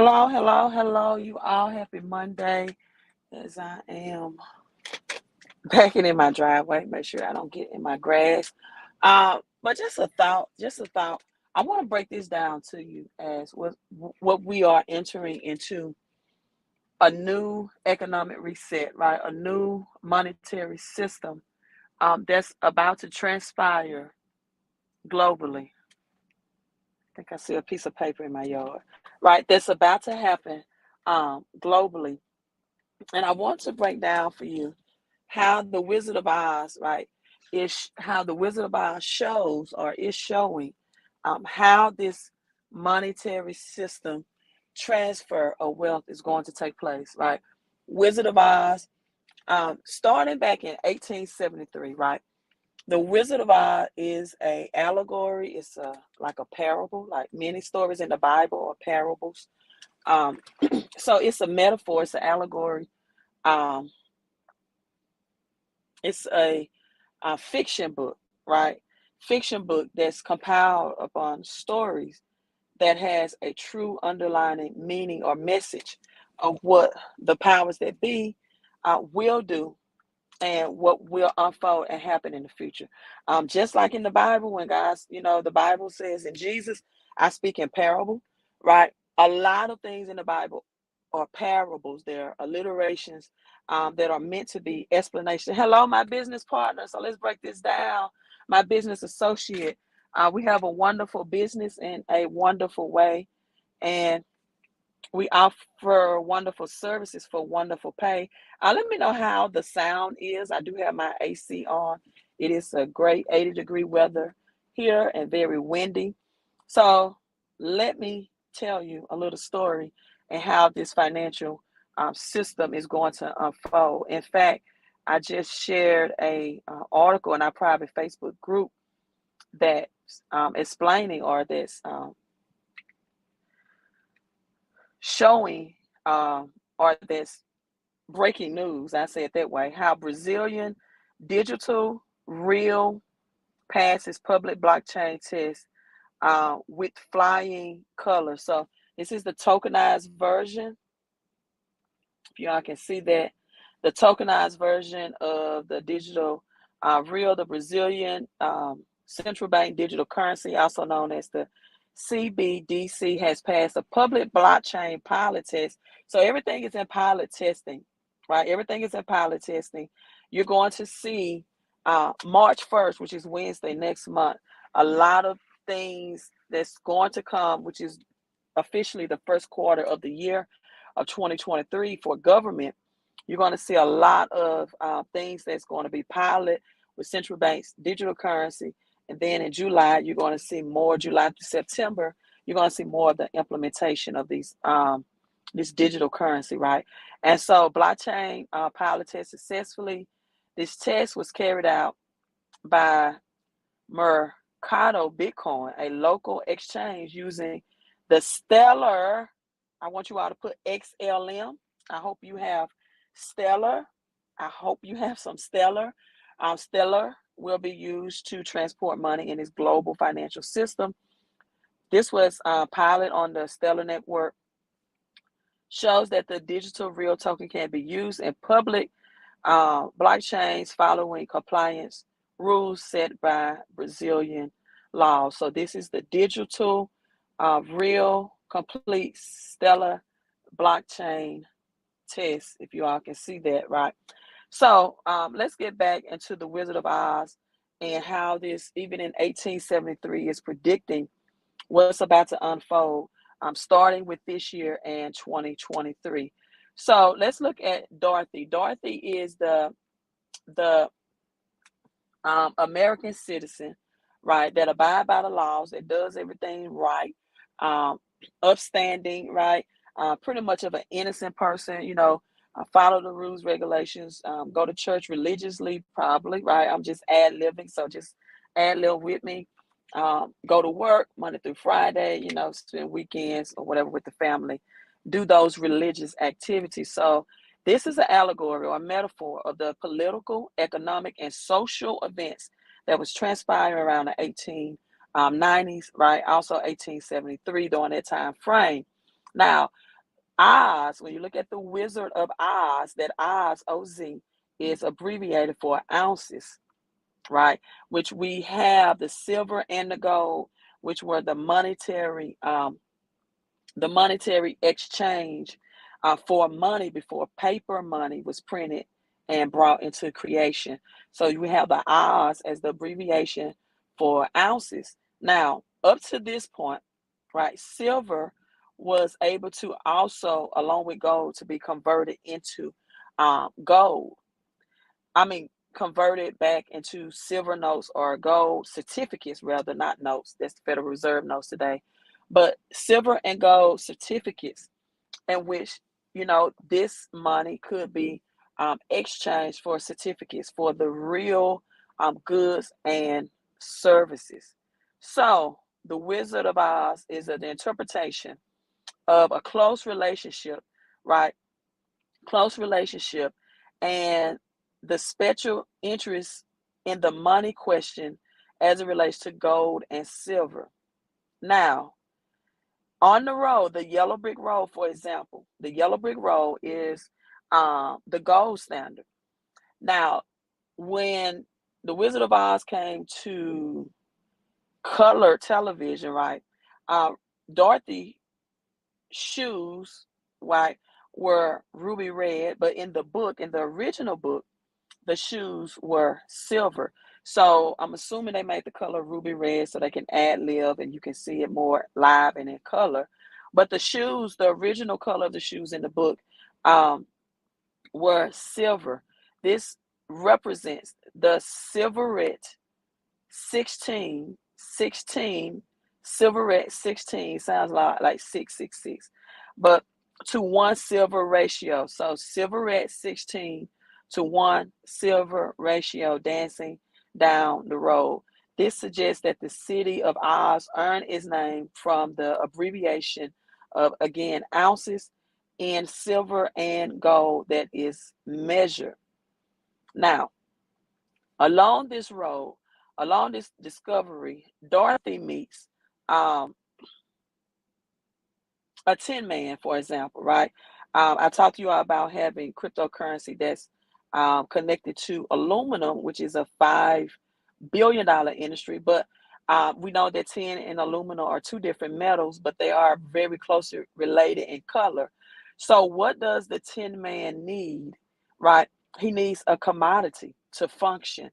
Hello, hello, hello. You all happy Monday as I am packing in my driveway. Make sure I don't get in my grass. But just a thought. I want to break this down to you as what we are entering into a new economic reset, right? A new monetary system that's about to transpire globally. I think I see a piece of paper in my yard, right? That's about to happen globally. And I want to break down for you how the Wizard of Oz, right, is how the Wizard of Oz shows or is showing how this monetary system transfer of wealth is going to take place, right? Wizard of Oz, starting back in 1873, right? The Wizard of Oz is a allegory. It's like a parable, like many stories in the Bible are parables. Um, so it's a metaphor. It's an allegory. Um, it's a fiction book, right? Fiction book that's compiled upon stories that has a true underlying meaning or message of what the powers that be will do and what will unfold and happen in the future. Just like in the Bible, when guys, the Bible says in Jesus, I speak in parable, right? A lot of things in the Bible are parables. They're alliterations that are meant to be explanation. Hello, my business partner. So let's break this down. My business associate. We have a wonderful business in a wonderful way. And we offer wonderful services for wonderful pay. Let me know how the sound is. I do have my AC on. It is a great 80-degree weather here and very windy. So let me tell you a little story and how this financial system is going to unfold. In fact, I just shared a article in our private Facebook group that's explaining or that's showing or that's breaking news, I say it that way, how Brazilian digital real passes public blockchain test with flying colors. So this is the tokenized version. If y'all can see that, the tokenized version of the digital real, the Brazilian central bank digital currency, also known as the CBDC, has passed a public blockchain pilot test. So everything is in pilot testing, right? Everything is in pilot testing. You're going to see March 1st, which is Wednesday next month, a lot of things that's going to come, which is officially the first quarter of the year of 2023 for government. You're going to see a lot of things that's going to be pilot with central banks, digital currency. And then in July, you're going to see more, July to September, you're going to see more of the implementation of these this digital currency, right? And so blockchain pilot test successfully. This test was carried out by Mercado Bitcoin, a local exchange using the Stellar. I want you all to put XLM. I hope you have Stellar. I hope you have some Stellar. Stellar will be used to transport money in this global financial system. This was pilot on the Stellar network. Shows that the digital real token can be used in public blockchains following compliance rules set by Brazilian law. So this is the digital real complete stellar blockchain test, if you all can see that, right? So let's get back into the Wizard of Oz and how this, even in 1873, is predicting what's about to unfold, starting with this year and 2023. So let's look at Dorothy. Dorothy is the American citizen, right, that abide by the laws, that does everything right, um, upstanding, right, pretty much of an innocent person, follow the rules, regulations, go to church religiously, probably, right? I'm just ad libbing, so just ad lib with me. Go to work Monday through Friday, spend weekends or whatever with the family, do those religious activities. So this is an allegory or a metaphor of the political, economic, and social events that was transpiring around the 1890s, right? Also 1873 during that time frame. Now, Oz, when you look at the Wizard of Oz, that Oz, OZ, is abbreviated for ounces, right? Which we have the silver and the gold, which were the monetary exchange for money before paper money was printed and brought into creation. So you have the oz as the abbreviation for ounces. Now, up to this point, right, silver was able to also, along with gold, to be converted into gold. I mean, converted back into silver notes or gold certificates, rather, not notes. That's the Federal Reserve notes today. But silver and gold certificates, in which, this money could be exchanged for certificates for the real goods and services. So, the Wizard of Oz is an interpretation of a close relationship, right? Close relationship, and the special interest in the money question as it relates to gold and silver. Now, on the road, the yellow brick road, for example, the yellow brick road is the gold standard. Now, when the Wizard of Oz came to color television, right? Uh, Dorothy shoes, right, were ruby red, but in the original book, the shoes were silver. So I'm assuming they made the color ruby red so they can ad lib and you can see it more live and in color. But the shoes, the original color of the shoes in the book, um, were silver. This represents the Silverette 16, Silverette 16 sounds like 666, but to one silver ratio. So Silverette 16 to one silver ratio dancing down the road. This suggests that the city of Oz earned its name from the abbreviation of, again, ounces in silver and gold that is measured. Now, along this road, along this discovery, Dorothy meets um, a tin man, for example, right? I talked to you about having cryptocurrency that's connected to aluminum, which is a $5 billion industry. But we know that tin and aluminum are two different metals, but they are very closely related in color. So, what does the tin man need, right? He needs a commodity to function.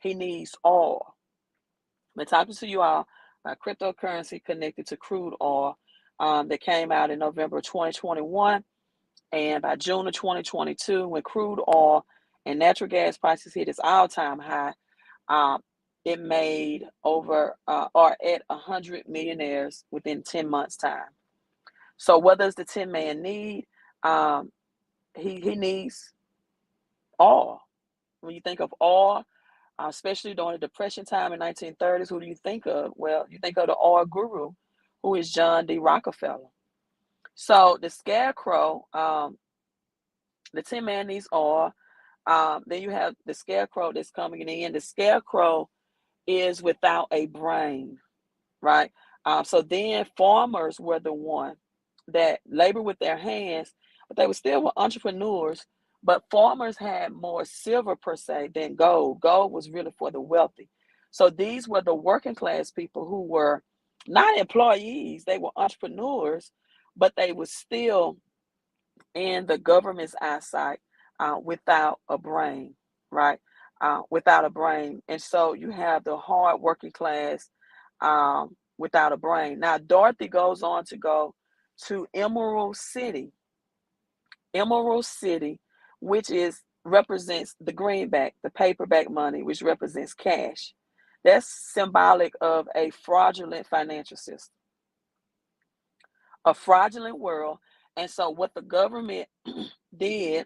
He needs oil. I'm talking to you all about cryptocurrency connected to crude oil that came out in November 2021. And by June of 2022, when crude oil and natural gas prices hit its all-time high, um, it made over or at 100 millionaires within 10 months' time. So what does the tin man need? Um, he needs oil. When you think of oil, especially during the Depression time in 1930s, who do you think of? Well, you think of the oil guru, who is John D. Rockefeller. So the scarecrow, the tin man needs oil. Then you have the scarecrow that's coming in. The scarecrow is without a brain, right? So then farmers were the one that labor with their hands, but they were still entrepreneurs. But farmers had more silver per se than gold. Gold was really for the wealthy. So these were the working class people who were not employees, they were entrepreneurs, but they were still in the government's eyesight without a brain, right? Without a brain. And so you have the hard working class without a brain. Now, Dorothy goes on to go to Emerald City, which is represents the greenback, the paperback money, which represents cash. That's symbolic of a fraudulent financial system, a fraudulent world. And so, what the government did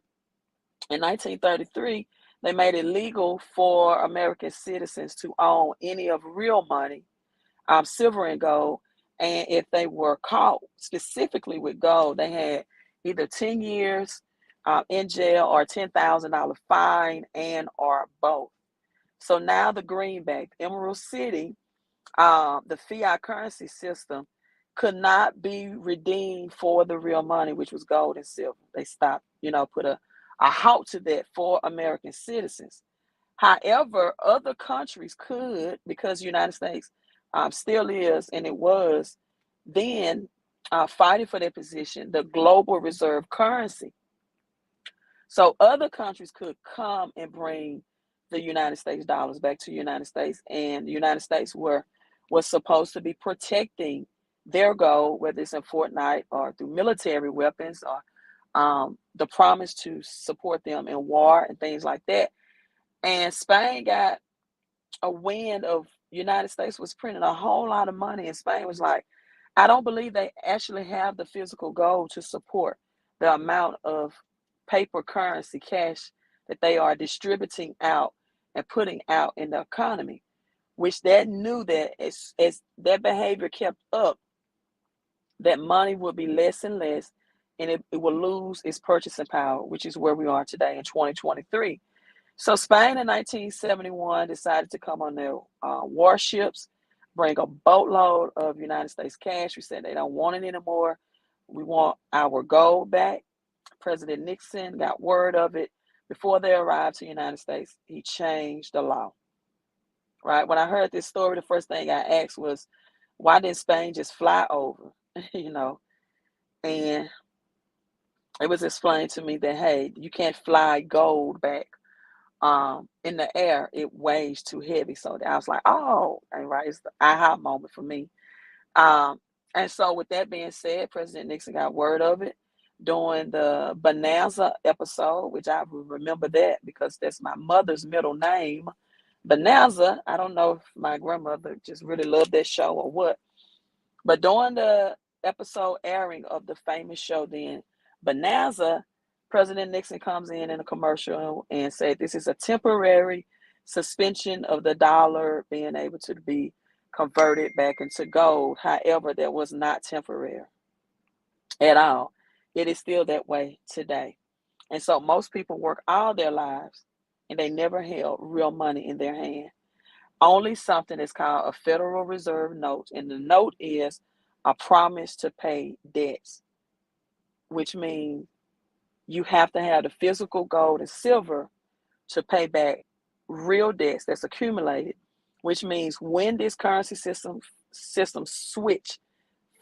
in 1933, they made it legal for American citizens to own any of real money, silver and gold. And if they were caught specifically with gold, they had either 10 years in jail or $10,000 fine and or both. So now the greenback, Emerald City, the fiat currency system could not be redeemed for the real money, which was gold and silver. They stopped, put a halt to that for American citizens. However, other countries could, because the United States still is, and it was then fighting for their position, the global reserve currency. So other countries could come and bring the United States dollars back to the United States, and the United States was supposed to be protecting their gold, whether it's in Fort Knight or through military weapons or the promise to support them in war and things like that. And Spain got a wind of United States was printing a whole lot of money, and Spain was like, I don't believe they actually have the physical gold to support the amount of paper currency cash that they are distributing out and putting out in the economy, which they knew that as that behavior kept up, that money would be less and less, and it will lose its purchasing power, which is where we are today in 2023. So Spain in 1971 decided to come on their warships, bring a boatload of United States cash. We said they don't want it anymore. We want our gold back. President Nixon got word of it. Before they arrived to the United States, he changed the law. Right? When I heard this story, the first thing I asked was, why didn't Spain just fly over? And it was explained to me that, hey, you can't fly gold back in the air. It weighs too heavy. So I was like, oh, and right, it's the aha moment for me. um and so with that being said, President Nixon got word of it during the Bonanza episode, which I remember that because that's my mother's middle name, Bonanza. I don't know if my grandmother just really loved that show or what, but during the episode airing of the famous show then, Bonanza, President Nixon comes in a commercial and said this is a temporary suspension of the dollar being able to be converted back into gold. However, that was not temporary at all. It is still that way today. And so most people work all their lives and they never held real money in their hand. Only something that's called a Federal Reserve note. And the note is a promise to pay debts, which means you have to have the physical gold and silver to pay back real debts that's accumulated, which means when this currency system switch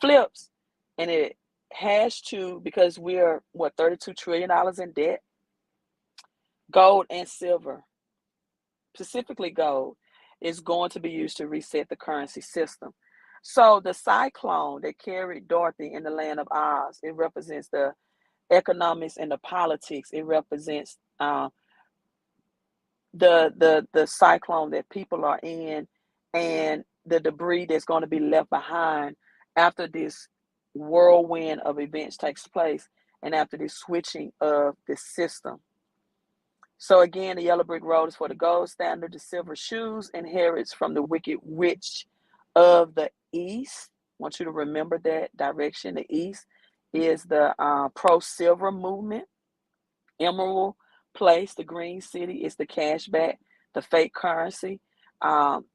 flips, and it has to, because we're what, $32 trillion in debt, gold and silver, specifically gold, is going to be used to reset the currency system. So the cyclone that carried Dorothy in the land of Oz, it represents the economics and the politics. It represents the cyclone that people are in, and the debris that's going to be left behind after this whirlwind of events takes place, and after this switching of the system. So again, the yellow brick road is for the gold standard. The silver shoes inherits from the wicked witch of the east. I want you to remember that direction. The east is the pro-silver movement. Emerald Place, the green city, is the cashback, the fake currency. Um,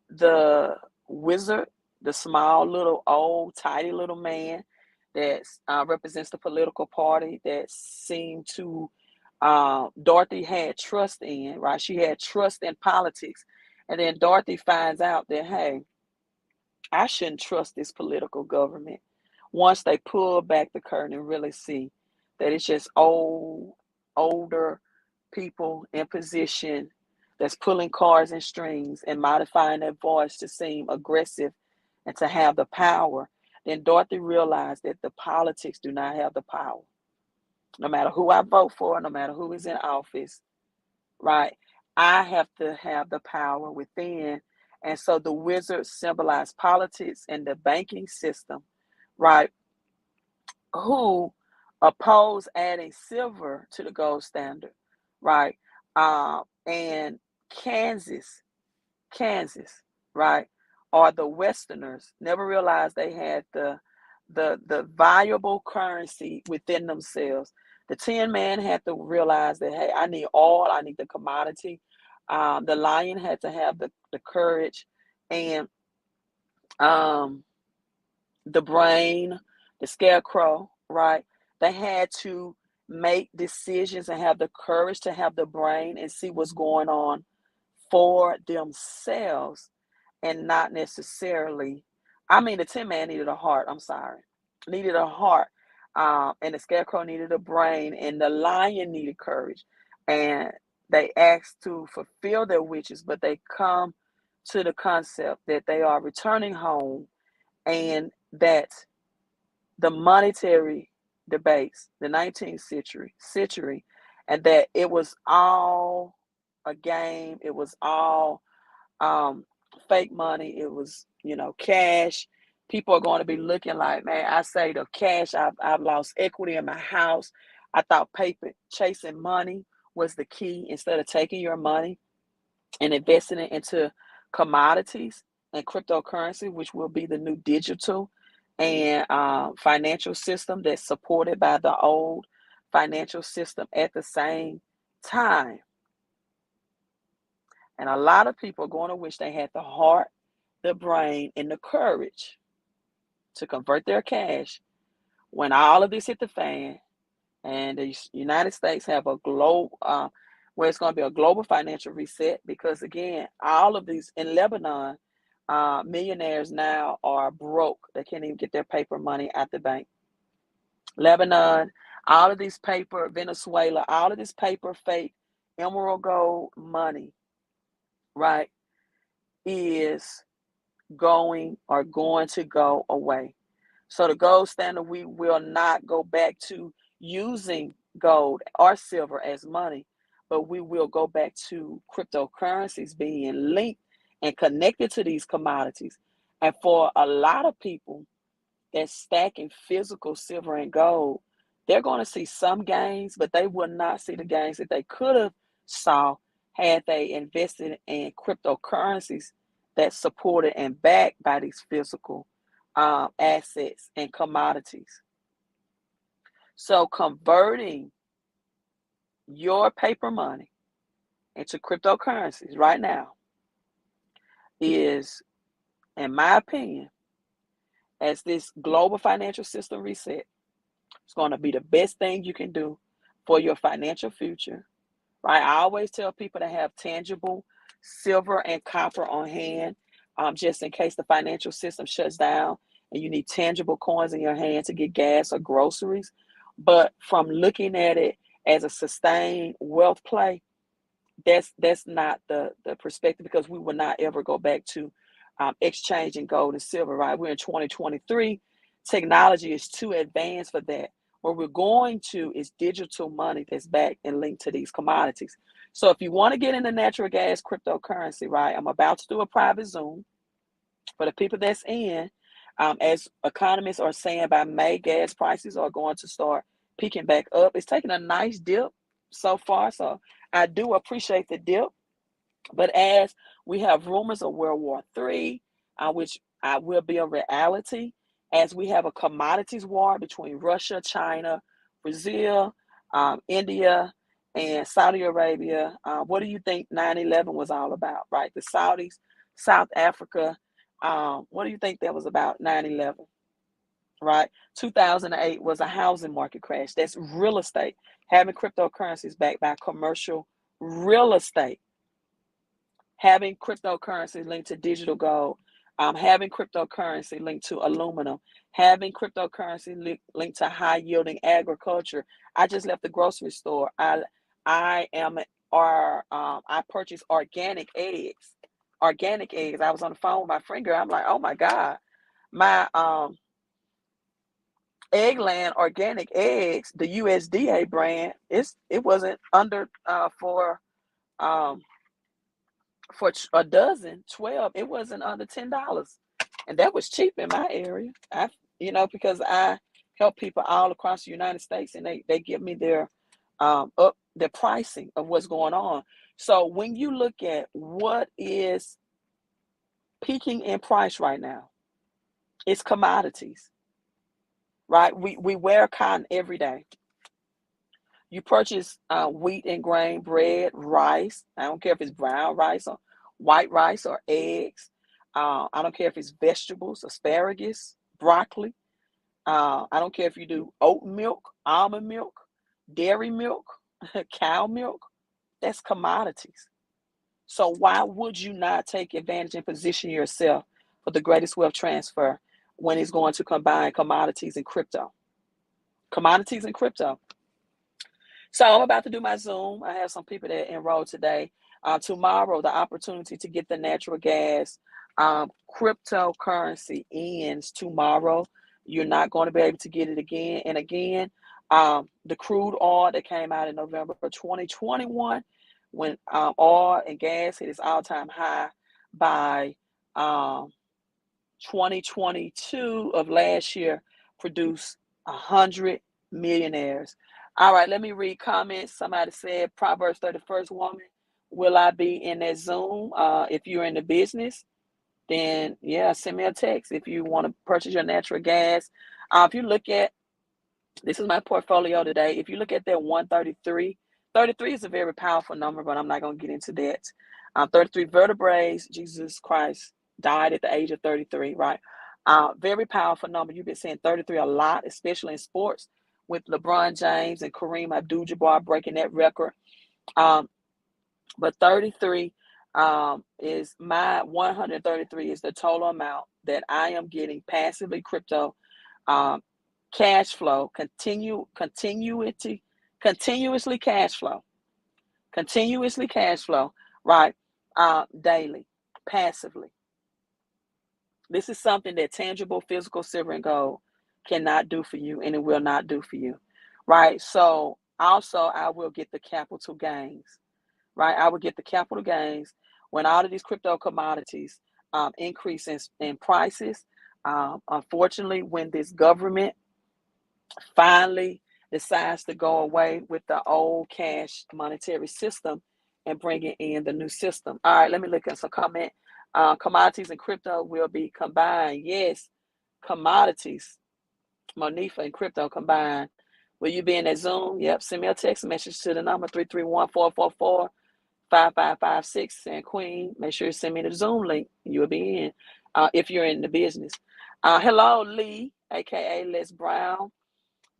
the wizard, the small little old tidy little man that represents the political party that seemed to Dorothy had trust in, right? She had trust in politics. And then Dorothy finds out that, hey, I shouldn't trust this political government. Once they pull back the curtain and really see that it's just older people in position that's pulling cards and strings and modifying their voice to seem aggressive and to have the power, then Dorothy realized that the politics do not have the power. No matter who I vote for, no matter who is in office, right? I have to have the power within. And so the wizards symbolize politics and the banking system, right? Who oppose adding silver to the gold standard, right? And Kansas, Kansas, right? Or the Westerners never realized they had the viable currency within themselves. The Tin Man had to realize that, hey, I need oil, I need the commodity. The Lion had to have the courage, and um, the brain, the scarecrow, right? They had to make decisions and have the courage to have the brain and see what's going on for themselves and not necessarily. I mean, the Tin Man needed a heart. I'm sorry, needed a heart, and the Scarecrow needed a brain, and the Lion needed courage. And they asked to fulfill their wishes, but they come to the concept that they are returning home, and that the monetary debates, the 19th century, and that it was all a game. It was all um, fake money. It was, cash. People are going to be looking like, man, I say the cash, I've lost equity in my house. I thought paper chasing money was the key instead of taking your money and investing it into commodities and cryptocurrency, which will be the new digital and financial system that's supported by the old financial system at the same time. And a lot of people are going to wish they had the heart, the brain, and the courage to convert their cash when all of this hit the fan and the United States have a global, where it's going to be a global financial reset. Because again, all of these in Lebanon, millionaires now are broke. They can't even get their paper money at the bank. Lebanon, all of these paper, Venezuela, all of this paper fake emerald gold money, right, is going to go away. So the gold standard, we will not go back to using gold or silver as money, but we will go back to cryptocurrencies being linked and connected to these commodities. And for a lot of people that's stacking physical silver and gold, they're going to see some gains, but they will not see the gains that they could have saw had they invested in cryptocurrencies that's supported and backed by these physical assets and commodities. So converting your paper money into cryptocurrencies right now is, in my opinion, as this global financial system reset, it's going to be the best thing you can do for your financial future, right? I always tell people to have tangible silver and copper on hand, just in case the financial system shuts down and you need tangible coins in your hand to get gas or groceries. But from looking at it as a sustained wealth play, that's not the perspective, because we will not ever go back to exchanging gold and silver, right? We're in 2023. Technology is too advanced for that. What we're going to is digital money that's backed and linked to these commodities. So if you want to get into natural gas cryptocurrency, right, I'm about to do a private Zoom for the people that's in. As economists are saying, by May, gas prices are going to start peaking back up. It's taking a nice dip so far, so I do appreciate the dip. But as we have rumors of World War III, which will be a reality, as we have a commodities war between Russia, China, Brazil, India, and Saudi Arabia. What do you think 9/11 was all about, right? The Saudis, South Africa. What do you think that was about 9/11, right? 2008 was a housing market crash. That's real estate. Having cryptocurrencies backed by commercial real estate, having cryptocurrency linked to digital gold, having cryptocurrency linked to aluminum, having cryptocurrency linked to high yielding agriculture. I just left the grocery store. I am or I purchased organic eggs. Organic eggs. I was on the phone with my friend girl. I'm like, oh my God, my Eggland organic eggs, the USDA brand, it wasn't under um for a dozen, 12, it wasn't under $10. And that was cheap in my area. Because I help people all across the United States, and they give me their up the pricing of what's going on. So when you look at what is peaking in price right now, it's commodities, right? We wear cotton every day. You purchase wheat and grain, bread, rice. I don't care if it's brown rice or white rice or eggs. I don't care if it's vegetables, asparagus, broccoli. I don't care if you do oat milk, almond milk, dairy milk, cow milk. That's commodities. So why would you not take advantage and position yourself for the greatest wealth transfer when it's going to combine commodities and crypto? Commodities and crypto. So I'm about to do my Zoom. I have some people that enrolled today. Tomorrow, the opportunity to get the natural gas cryptocurrency ends tomorrow. You're not going to be able to get it again and again. The crude oil that came out in November 2021, when oil and gas hit its all-time high by 2022 of last year, produced 100 millionaires. All right, let me read comments. Somebody said, Proverbs 31st woman, will I be in that Zoom? If you're in the business, then yeah, send me a text if you want to purchase your natural gas. If you look at, this is my portfolio today. If you look at that 133, 33 is a very powerful number, but I'm not going to get into that. 33 vertebrae, Jesus Christ died at the age of 33, right? Very powerful number. You've been saying 33 a lot, especially in sports, with LeBron James and Kareem Abdul-Jabbar breaking that record. But 33 is my 133 is the total amount that I am getting passively crypto cash flow, continuously cash flow, right? Daily, passively. This is something that tangible, physical, silver, and gold cannot do for you, and it will not do for you, right? So also, I will get the capital gains, right? I will get the capital gains when all of these crypto commodities increase in prices. Unfortunately, when this government finally decides to go away with the old cash monetary system and bringing in the new system. All right, let me look at some comment. Commodities and crypto will be combined. Yes, commodities, Monifa and crypto combined. Will you be in that Zoom? Yep, send me a text message to the number 331-444-5556. And Queen, make sure you send me the Zoom link. You'll be in if you're in the business. Hello, Lee, aka Les Brown.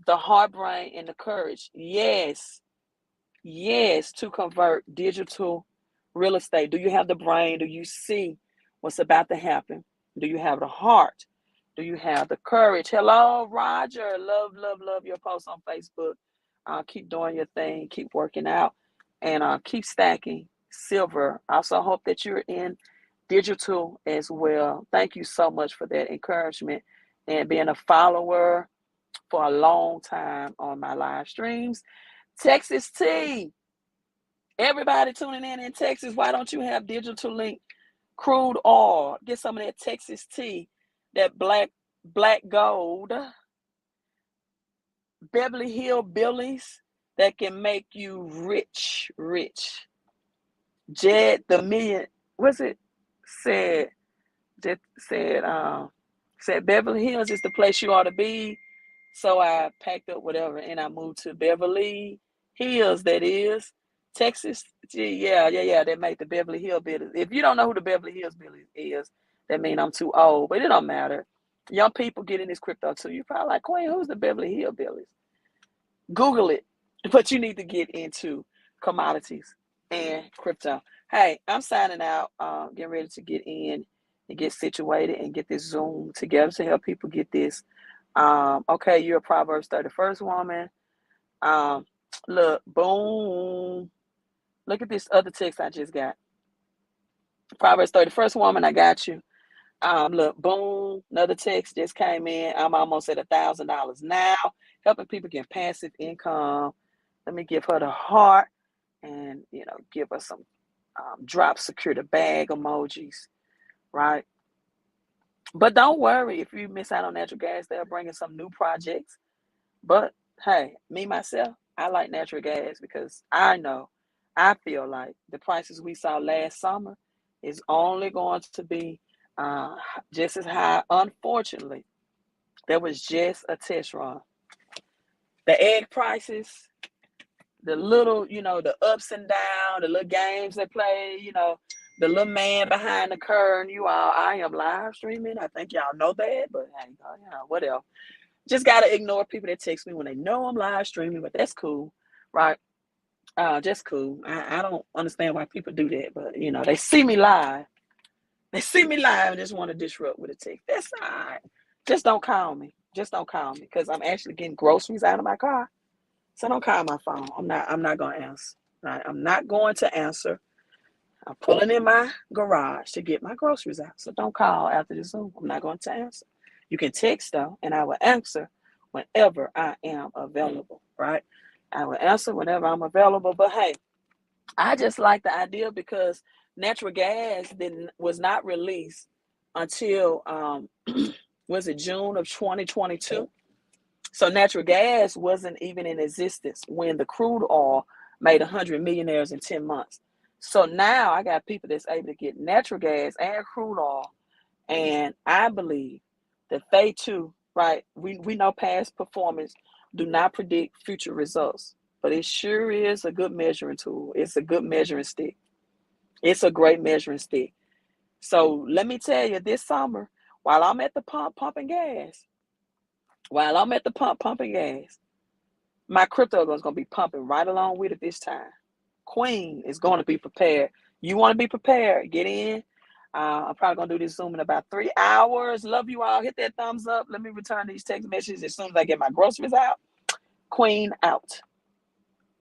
The heart, brain, and the courage. Yes, to convert digital real estate. Do you have the brain? Do you see what's about to happen? Do you have the heart? Do you have the courage? Hello, Roger. Love your posts on Facebook. Keep doing your thing. Keep working out. And keep stacking silver. I also hope that you're in digital as well. Thank you so much for that encouragement and being a follower for a long time on my live streams. Texas T. Everybody tuning in Texas, why don't you have Digital Link crude oil? Get some of that Texas tea, that black gold, Beverly Hill Billies that can make you rich. Jed the Million, what's it? Said Beverly Hills is the place you ought to be. So I packed up whatever and I moved to Beverly Hills, that is. Texas, yeah, they make the Beverly Hills Billies. If you don't know who the Beverly Hills Billies is, that means I'm too old, but it don't matter. Young people get in this crypto too. You're probably like, Queen, who's the Beverly Hills Billies? Google it, but you need to get into commodities and crypto. Hey, I'm signing out, getting ready to get in and get situated and get this Zoom together to help people get this. Okay, you're a Proverbs 31st woman. Look, boom. Look at this other text I just got. Proverbs 31st woman, I got you. Look, boom, another text just came in. I'm almost at $1,000 now, helping people get passive income. Let me give her the heart and, give her some drop secure the bag emojis, right? But don't worry if you miss out on natural gas. They're bringing some new projects. But hey, me, myself, I like natural gas because I feel like the prices we saw last summer is only going to be just as high. Unfortunately, there was just a test run. The egg prices, the little, the ups and downs, the little games they play, the little man behind the curtain. You all, I am live streaming. I think y'all know that, but hey, whatever. Just gotta ignore people that text me when they know I'm live streaming, but that's cool, right? Just cool. I don't understand why people do that, but they see me live. They see me live and just want to disrupt with a text. That's all right. Just don't call me. Just don't call me because I'm actually getting groceries out of my car. So don't call my phone. I'm not gonna answer. Right? I'm not going to answer. I'm pulling in my garage to get my groceries out. So don't call after the Zoom. I'm not going to answer. You can text though, and I will answer whenever I am available, right? I will answer whenever I'm available. But hey, I just like the idea because natural gas was not released until was it June of 2022? So natural gas wasn't even in existence when the crude oil made 100 millionaires in 10 months. So now I got people that's able to get natural gas and crude oil. And I believe that they too, right? We know past performance do not predict future results, but it sure is a good measuring tool. It's a good measuring stick. It's a great measuring stick. So let me tell you, this summer, while I'm at the pump pumping gas, my crypto is going to be pumping right along with it this time. Queen is going to be prepared. You want to be prepared? Get in. I'm probably going to do this Zoom in about 3 hours. Love you all. Hit that thumbs up. Let me return these text messages as soon as I get my groceries out. Queen out.